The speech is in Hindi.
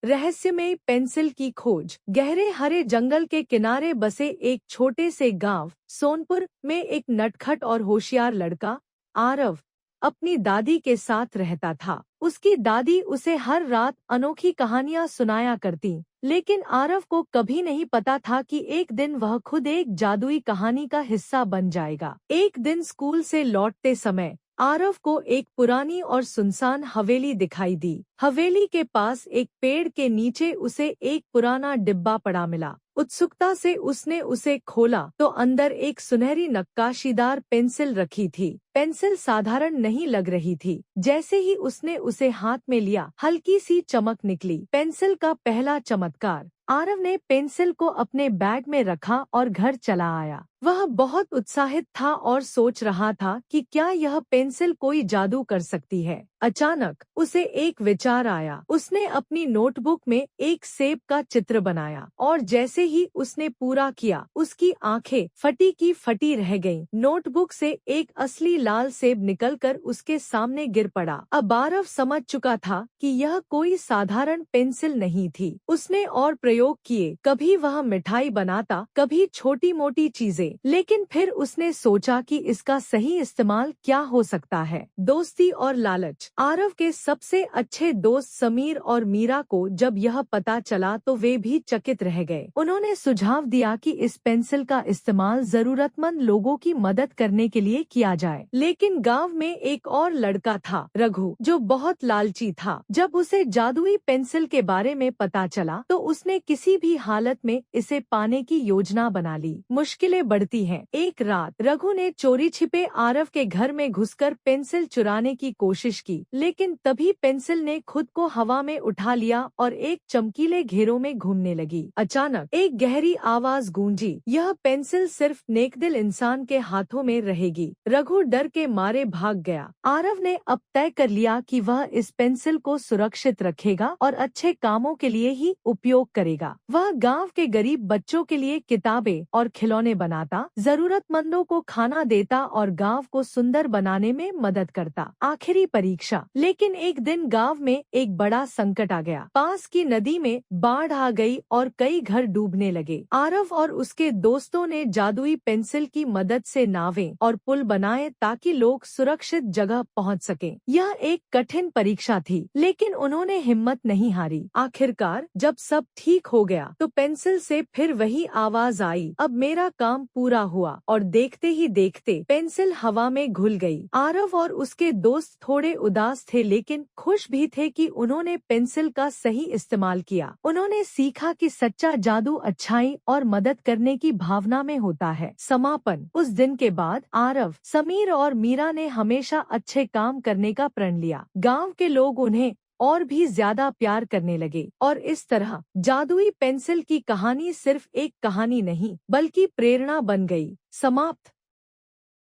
रहस्यमय पेंसिल की खोज। गहरे हरे जंगल के किनारे बसे एक छोटे से गांव सोनपुर में एक नटखट और होशियार लड़का आरव अपनी दादी के साथ रहता था। उसकी दादी उसे हर रात अनोखी कहानियां सुनाया करती, लेकिन आरव को कभी नहीं पता था कि एक दिन वह खुद एक जादुई कहानी का हिस्सा बन जाएगा। एक दिन स्कूल से लौटते समय आरव को एक पुरानी और सुनसान हवेली दिखाई दी। हवेली के पास एक पेड़ के नीचे उसे एक पुराना डिब्बा पड़ा मिला। उत्सुकता से उसने उसे खोला तो अंदर एक सुनहरी नक्काशीदार पेंसिल रखी थी। पेंसिल साधारण नहीं लग रही थी। जैसे ही उसने उसे हाथ में लिया, हल्की सी चमक निकली। पेंसिल का पहला चमत्कार। आरव ने पेंसिल को अपने बैग में रखा और घर चला आया। वह बहुत उत्साहित था और सोच रहा था कि क्या यह पेंसिल कोई जादू कर सकती है। अचानक उसे एक विचार आया। उसने अपनी नोटबुक में एक सेब का चित्र बनाया और जैसे ही उसने पूरा किया, उसकी आंखें फटी की फटी रह गईं। नोटबुक से एक असली लाल सेब निकलकर उसके सामने गिर पड़ा। अब आरव समझ चुका था कि यह कोई साधारण पेंसिल नहीं थी। उसने और प्रयोग किए, कभी वह मिठाई बनाता, कभी छोटी मोटी चीजें, लेकिन फिर उसने सोचा कि इसका सही इस्तेमाल क्या हो सकता है। दोस्ती और लालच। आरव के सबसे अच्छे दोस्त समीर और मीरा को जब यह पता चला तो वे भी चकित रह गए। उन्होंने सुझाव दिया कि इस पेंसिल का इस्तेमाल जरूरतमंद लोगों की मदद करने के लिए किया जाए। लेकिन गांव में एक और लड़का था, रघु, जो बहुत लालची था। जब उसे जादुई पेंसिल के बारे में पता चला तो उसने किसी भी हालत में इसे पाने की योजना बना ली। मुश्किलें बढ़ती हैं। एक रात रघु ने चोरी छिपे आरव के घर में घुसकर पेंसिल चुराने की कोशिश की, लेकिन तभी पेंसिल ने खुद को हवा में उठा लिया और एक चमकीले घेरों में घूमने लगी। अचानक एक गहरी आवाज गूंजी, यह पेंसिल सिर्फ नेकदिल इंसान के हाथों में रहेगी। रघु डर के मारे भाग गया। आरव ने अब तय कर लिया कि वह इस पेंसिल को सुरक्षित रखेगा और अच्छे कामों के लिए ही उपयोग करेगा। वह गांव के गरीब बच्चों के लिए किताबें और खिलौने बनाता, जरूरतमंदों को खाना देता और गांव को सुंदर बनाने में मदद करता। आखिरी परीक्षा। लेकिन एक दिन गांव में एक बड़ा संकट आ गया। पास की नदी में बाढ़ आ गई और कई घर डूबने लगे। आरव और उसके दोस्तों ने जादुई पेंसिल की मदद से नावें और पुल बनाए ताकि लोग सुरक्षित जगह पहुंच सकें। यह एक कठिन परीक्षा थी, लेकिन उन्होंने हिम्मत नहीं हारी। आखिरकार जब सब ठीक हो गया तो पेंसिल से फिर वही आवाज आई, अब मेरा काम पूरा हुआ। और देखते ही देखते पेंसिल हवा में घुल गई। आरव और उसके दोस्त थोड़े उदास थे, लेकिन खुश भी थे कि उन्होंने पेंसिल का सही इस्तेमाल किया। उन्होंने सीखा कि सच्चा जादू अच्छाई और मदद करने की भावना में होता है। समापन। उस दिन के बाद आरव, समीर और मीरा ने हमेशा अच्छे काम करने का प्रण लिया। गांव के लोग उन्हें और भी ज्यादा प्यार करने लगे और इस तरह जादुई पेंसिल की कहानी सिर्फ एक कहानी नहीं, बल्कि प्रेरणा बन गई। समाप्त।